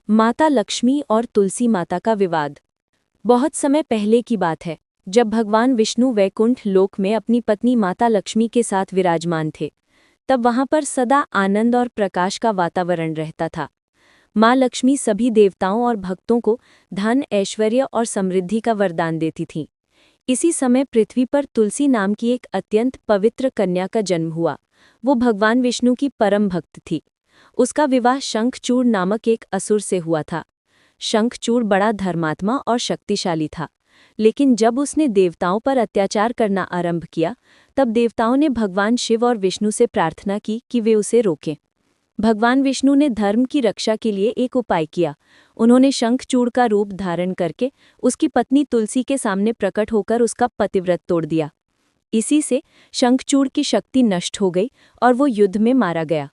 माता लक्ष्मी और तुलसी माता का विवाद। बहुत समय पहले की बात है, जब भगवान विष्णु वैकुंठ लोक में अपनी पत्नी माता लक्ष्मी के साथ विराजमान थे। तब वहां पर सदा आनंद और प्रकाश का वातावरण रहता था। माँ लक्ष्मी सभी देवताओं और भक्तों को धन, ऐश्वर्य और समृद्धि का वरदान देती थीं। इसी समय पृथ्वी पर तुलसी नाम की एक अत्यंत पवित्र कन्या का जन्म हुआ। वो भगवान विष्णु की परम भक्त थी। उसका विवाह शंखचूड़ नामक एक असुर से हुआ था। शंखचूड़ बड़ा धर्मात्मा और शक्तिशाली था, लेकिन जब उसने देवताओं पर अत्याचार करना आरंभ किया, तब देवताओं ने भगवान शिव और विष्णु से प्रार्थना की कि वे उसे रोकें। भगवान विष्णु ने धर्म की रक्षा के लिए एक उपाय किया। उन्होंने शंखचूड़ का रूप धारण करके उसकी पत्नी तुलसी के सामने प्रकट होकर उसका पतिव्रत तोड़ दिया। इसी से शंखचूड़ की शक्ति नष्ट हो गई और वो युद्ध में मारा गया।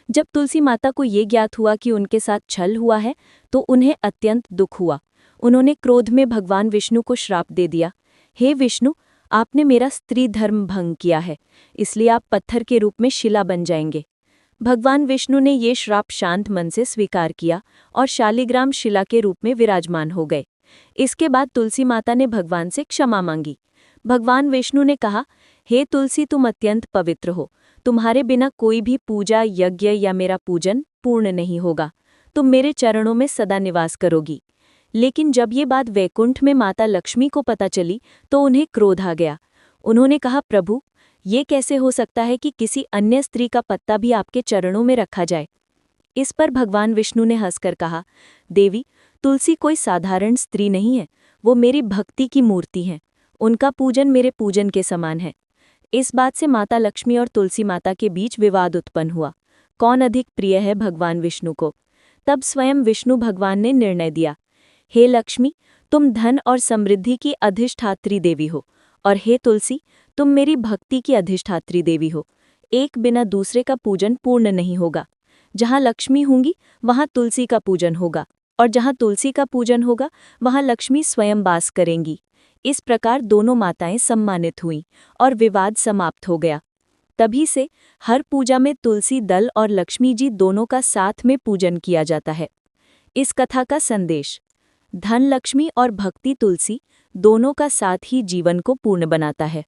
जब तुलसी माता को ये ज्ञात हुआ कि उनके साथ छल हुआ है, तो उन्हें अत्यंत दुख हुआ। उन्होंने क्रोध में भगवान विष्णु को श्राप दे दिया, हे विष्णु, आपने मेरा स्त्री धर्म भंग किया है, इसलिए आप पत्थर के रूप में शिला बन जाएंगे। भगवान विष्णु ने ये श्राप शांत मन से स्वीकार किया और शालिग्राम शिला के रूप में विराजमान हो गए। इसके बाद तुलसी माता ने भगवान से क्षमा मांगी। भगवान विष्णु ने कहा, हे तुलसी, तुम अत्यंत पवित्र हो। तुम्हारे बिना कोई भी पूजा, यज्ञ या मेरा पूजन पूर्ण नहीं होगा। तुम मेरे चरणों में सदा निवास करोगी। लेकिन जब ये बात वैकुंठ में माता लक्ष्मी को पता चली, तो उन्हें क्रोध आ गया। उन्होंने कहा, प्रभु, ये कैसे हो सकता है कि किसी अन्य स्त्री का पत्ता भी आपके चरणों में रखा जाए। इस पर भगवान विष्णु ने हंसकर कहा, देवी, तुलसी कोई साधारण स्त्री नहीं है, वो मेरी भक्ति की मूर्ति हैं। उनका पूजन मेरे पूजन के समान है। इस बात से माता लक्ष्मी और तुलसी माता के बीच विवाद उत्पन्न हुआ। कौन अधिक प्रिय है भगवान विष्णु को? तब स्वयं विष्णु भगवान ने निर्णय दिया, हे लक्ष्मी, तुम धन और समृद्धि की अधिष्ठात्री देवी हो, और हे तुलसी, तुम मेरी भक्ति की अधिष्ठात्री देवी हो। एक बिना दूसरे का पूजन पूर्ण नहीं होगा। जहाँ लक्ष्मी होंगी, वहाँ तुलसी का पूजन होगा, और जहाँ तुलसी का पूजन होगा, वहाँ लक्ष्मी स्वयं वास करेंगी। इस प्रकार दोनों माताएं सम्मानित हुईं और विवाद समाप्त हो गया। तभी से हर पूजा में तुलसी दल और लक्ष्मी जी दोनों का साथ में पूजन किया जाता है। इस कथा का संदेश: धन लक्ष्मी और भक्ति तुलसी दोनों का साथ ही जीवन को पूर्ण बनाता है।